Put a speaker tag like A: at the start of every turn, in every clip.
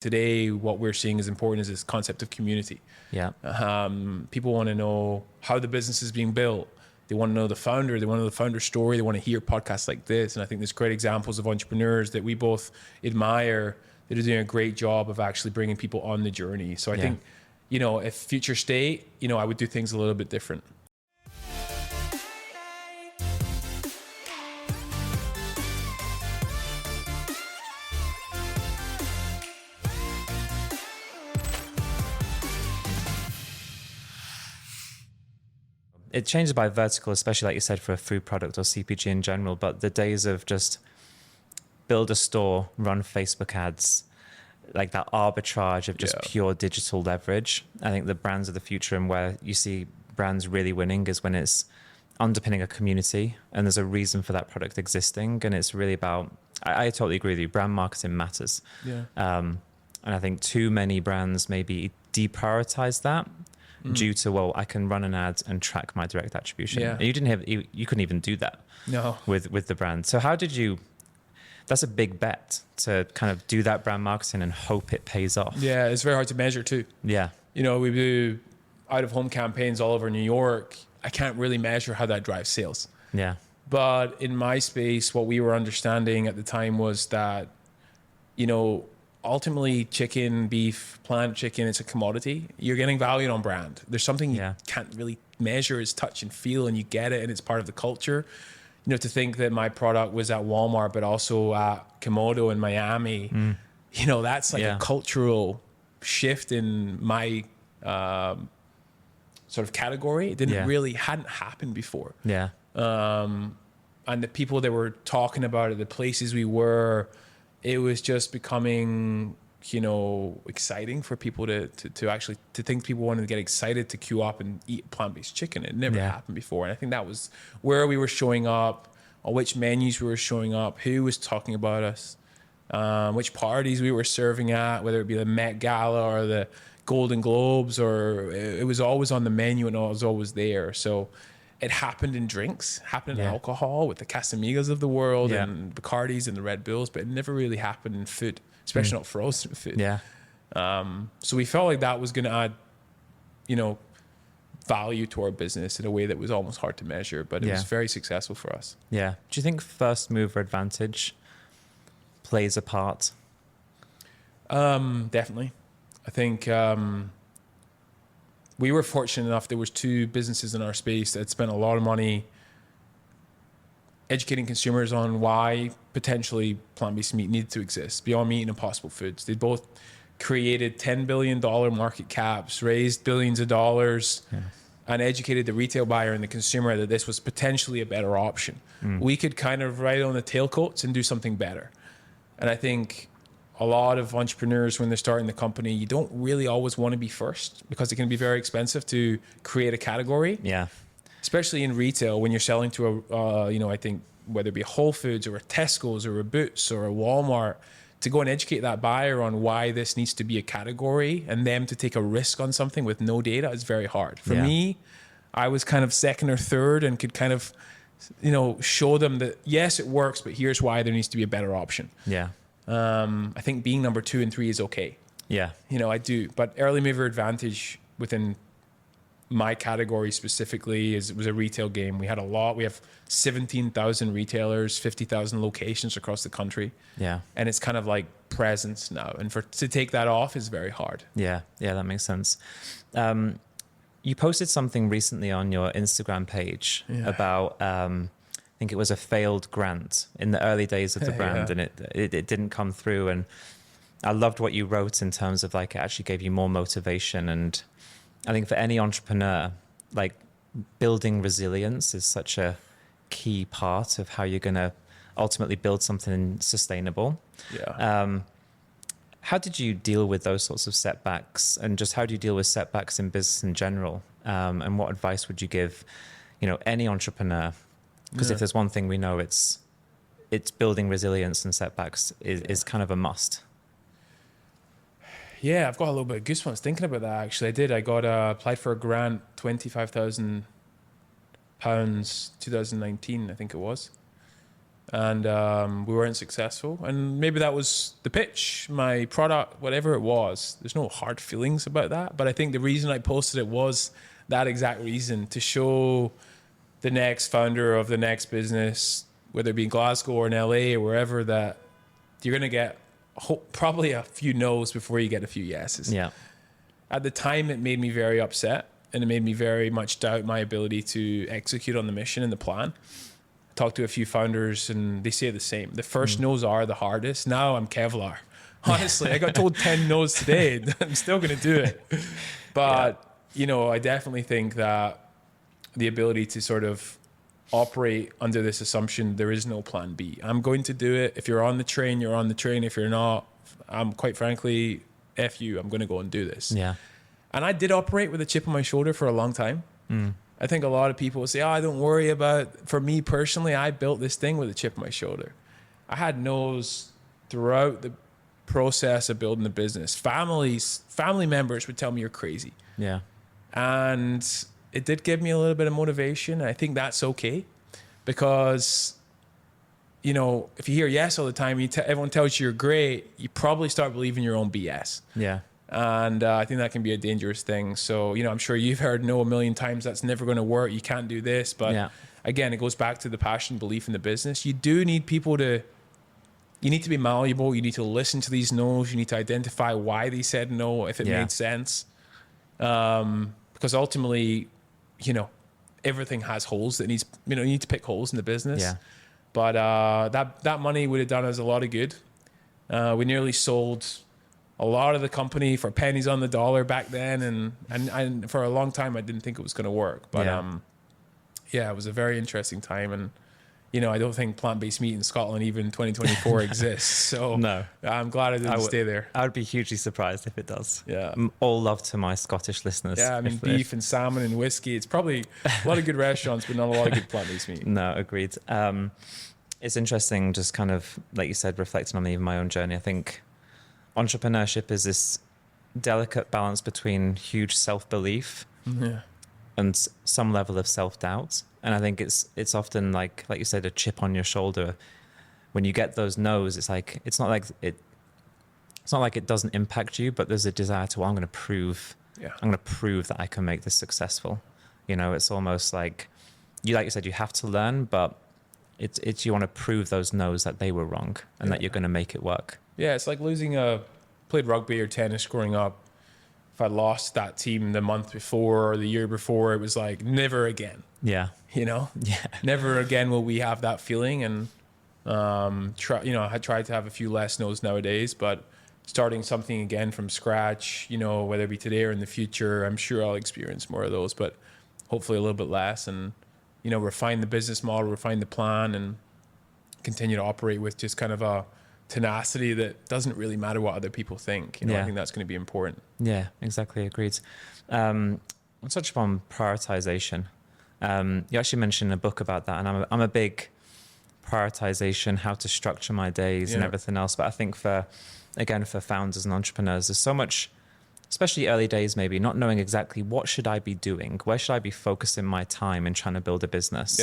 A: today what we're seeing as important is this concept of community.
B: Yeah.
A: People want to know how the business is being built. They want to know the founder. They want to know the founder's story. They want to hear podcasts like this. And I think there's great examples of entrepreneurs that we both admire that are doing a great job of actually bringing people on the journey. So I think, if future state, I would do things a little bit different.
B: It changes by vertical, especially like you said, for a food product or CPG in general. But the days of just build a store, run Facebook ads, like that arbitrage of just pure digital leverage. I think the brands of the future and where you see brands really winning is when it's underpinning a community and there's a reason for that product existing. And it's really about, I totally agree with you, brand marketing matters.
A: Yeah.
B: And I think too many brands maybe deprioritize that. Due to, well, I can run an ad and track my direct attribution.
A: Yeah.
B: And you couldn't even do that with the brand. So how did you, that's a big bet to kind of do that brand marketing and hope it pays off.
A: Yeah, it's very hard to measure too.
B: Yeah.
A: We do out of home campaigns all over New York. I can't really measure how that drives sales.
B: Yeah.
A: But in my space, what we were understanding at the time was that, ultimately chicken, beef, plant chicken, it's a commodity. You're getting valued on brand. There's something you can't really measure is touch and feel, and you get it, and it's part of the culture. To think that my product was at Walmart, but also at Komodo in Miami, that's like a cultural shift in my sort of category. It hadn't happened before.
B: Yeah.
A: And the people that were talking about it, the places we were, it was just becoming, exciting for people to think people wanted to get excited to queue up and eat plant-based chicken. It never happened before. And I think that was where we were showing up, on which menus we were showing up, who was talking about us, which parties we were serving at, whether it be the Met Gala or the Golden Globes, or it was always on the menu and it was always there. So it happened in drinks, happened in alcohol with the Casamigos of the world and Bacardis and the Red Bulls, but it never really happened in food, especially not frozen food.
B: Yeah.
A: So we felt like that was going to add, value to our business in a way that was almost hard to measure, but it was very successful for us.
B: Yeah. Do you think first mover advantage plays a part?
A: Definitely. I think we were fortunate enough, there was two businesses in our space that spent a lot of money educating consumers on why potentially plant-based meat needed to exist beyond meat and impossible foods. They both created $10 billion market caps, raised billions of dollars, and educated the retail buyer and the consumer that this was potentially a better option. We could kind of ride on the tailcoats and do something better. And I think a lot of entrepreneurs, when they're starting the company, you don't really always want to be first because it can be very expensive to create a category.
B: Yeah.
A: Especially in retail, when you're selling to I think whether it be a Whole Foods or a Tesco's or a Boots or a Walmart, to go and educate that buyer on why this needs to be a category and them to take a risk on something with no data is very hard. For me, I was kind of second or third and could kind of, show them that, yes, it works, but here's why there needs to be a better option.
B: Yeah.
A: I think being number 2 and 3 is okay.
B: Yeah.
A: I do. But early mover advantage within my category specifically was a retail game. We have 17,000 retailers, 50,000 locations across the country.
B: Yeah.
A: And it's kind of like presence now. And to take that off is very hard.
B: Yeah. Yeah, that makes sense. You posted something recently on your Instagram page about, I think it was a failed grant in the early days of the brand and it didn't come through. And I loved what you wrote in terms of like, it actually gave you more motivation. And I think for any entrepreneur, like building resilience is such a key part of how you're going to ultimately build something sustainable.
A: Yeah.
B: How did you deal with those sorts of setbacks, and just how do you deal with setbacks in business in general? And what advice would you give, any entrepreneur? Because if there's one thing we know, it's building resilience, and setbacks is kind of a must.
A: Yeah, I've got a little bit of goosebumps thinking about that. Actually, I did. I got applied for a grant, £25,000, 2019, I think it was. and we weren't successful. And maybe that was the pitch, my product, whatever it was. There's no hard feelings about that. But I think the reason I posted it was that exact reason, to show the next founder of the next business, whether it be in Glasgow or in LA or wherever, that you're going to get probably a few no's before you get a few yeses.
B: Yeah.
A: At the time, it made me very upset, and it made me very much doubt my ability to execute on the mission and the plan. I talked to a few founders, and they say the same. The first no's are the hardest. Now I'm Kevlar. Honestly, I got told 10 no's today. I'm still going to do it. But, you know, I definitely think that the ability to sort of operate under this assumption, there is no plan B. I'm going to do it. If you're on the train, you're on the train. If you're not, I'm quite frankly, F you, I'm going to go and do this.
B: Yeah.
A: And I did operate with a chip on my shoulder for a long time. I think a lot of people say, oh, don't worry about, for me personally, I built this thing with a chip on my shoulder. I had no's throughout the process of building the business. Family members would tell me you're crazy.
B: Yeah.
A: And it did give me a little bit of motivation. I think that's okay, because, you know, if you hear yes all the time, everyone tells you you're great, you probably start believing your own BS.
B: Yeah.
A: And I think that can be a dangerous thing. So, you know, I'm sure you've heard no a million times, that's never going to work. You can't do this. But again, it goes back to the passion, belief in the business. You do need people you need to be malleable. You need to listen to these no's. You need to identify why they said no, if it made sense. Because ultimately, you know, everything has holes that needs, you know, you need to pick holes in the business.
B: Yeah.
A: But that money would have done us a lot of good. We nearly sold a lot of the company for pennies on the dollar back then, and for a long time I didn't think it was going to work. But it was a very interesting time, and you know, I don't think plant-based meat in Scotland even 2024 exists. So
B: no,
A: I'm glad I didn't stay there.
B: I would be hugely surprised if it does.
A: Yeah.
B: All love to my Scottish listeners.
A: Yeah, I mean, beef and salmon and whiskey. It's probably a lot of good restaurants, but not a lot of good plant-based meat.
B: No, agreed. It's interesting, just kind of, like you said, reflecting on even my own journey. I think entrepreneurship is this delicate balance between huge self-belief and some level of self-doubt. And I think it's often like you said, a chip on your shoulder. When you get those no's, it's not like it doesn't impact you, but there's a desire to, well, I'm going to prove that I can make this successful. You know, it's almost like you said, you have to learn, but it's you want to prove those no's that they were wrong and that you're going to make it work. Yeah,
A: it's like played rugby or tennis growing up. If I lost that team the month before or the year before, it was like, never again.
B: Yeah.
A: You know?
B: Yeah.
A: Never again will we have that feeling. And, I tried to have a few less no's nowadays, but starting something again from scratch, you know, whether it be today or in the future, I'm sure I'll experience more of those, but hopefully a little bit less. And, you know, refine the business model, refine the plan, and continue to operate with just kind of a tenacity that doesn't really matter what other people think. You know, I think that's going to be important.
B: Yeah, exactly. Agreed. I'll touch upon prioritization. You actually mentioned a book about that, and I'm a big prioritization, how to structure my days and everything else. But I think for founders and entrepreneurs, there's so much, especially early days, maybe not knowing exactly what should I be doing, where should I be focusing my time in trying to build a business.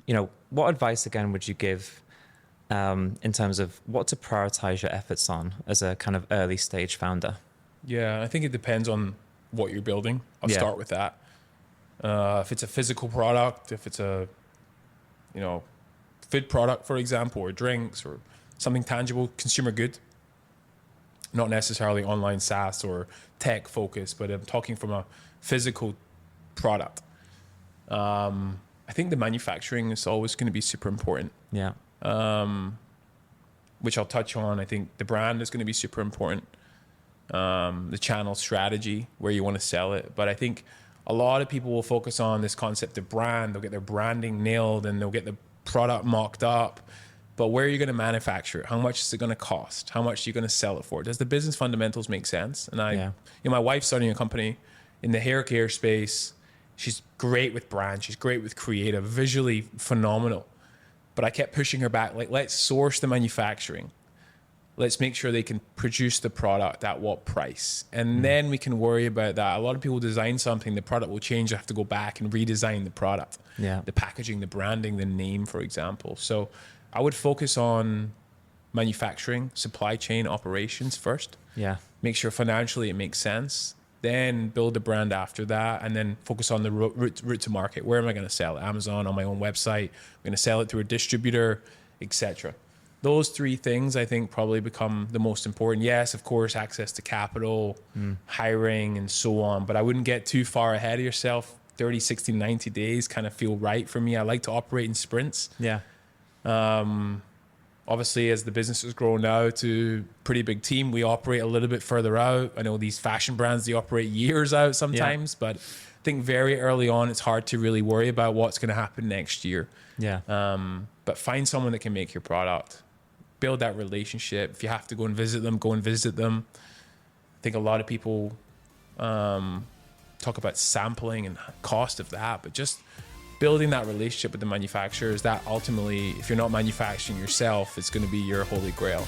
B: You know, what advice again would you give in terms of what to prioritize your efforts on as a kind of early stage founder?
A: Yeah, I think it depends on what you're building. I'll start with that. If it's a physical product, if it's a, you know, food product, for example, or drinks or something tangible, consumer good, not necessarily online SaaS or tech focused, but I'm talking from a physical product. I think the manufacturing is always going to be super important.
B: Yeah.
A: Which I'll touch on. I think the brand is going to be super important. The channel strategy, where you want to sell it. But I think a lot of people will focus on this concept of brand. They'll get their branding nailed and they'll get the product mocked up. But where are you going to manufacture it? How much is it going to cost? How much are you going to sell it for? Does the business fundamentals make sense? And you know, my wife's starting a company in the hair care space. She's great with brand. She's great with creative, visually phenomenal. But I kept pushing her back, like, let's source the manufacturing. let's make sure they can produce the product at what price. And then we can worry about that. A lot of people design something, the product will change. I have to go back and redesign the product.
B: Yeah.
A: The packaging, the branding, the name, for example. So I would focus on manufacturing, supply chain operations first.
B: Yeah.
A: Make sure financially it makes sense. Then build a brand after that, and then focus on the route to market. Where am I going to sell it? Amazon, on my own website. I'm going to sell it through a distributor, etc. Those three things, I think, probably become the most important. Yes, of course, access to capital, hiring, and so on. But I wouldn't get too far ahead of yourself. 30, 60, 90 days kind of feel right for me. I like to operate in sprints.
B: Yeah.
A: Obviously, as the business has grown now to pretty big team, we operate a little bit further out. I know these fashion brands, they operate years out sometimes, but I think very early on, it's hard to really worry about what's going to happen next year.
B: Yeah.
A: But find someone that can make your product. Build that relationship. If you have to go and visit them, go and visit them. I think a lot of people talk about sampling and cost of that, but just building that relationship with the manufacturers, that ultimately, if you're not manufacturing yourself, it's going to be your holy grail.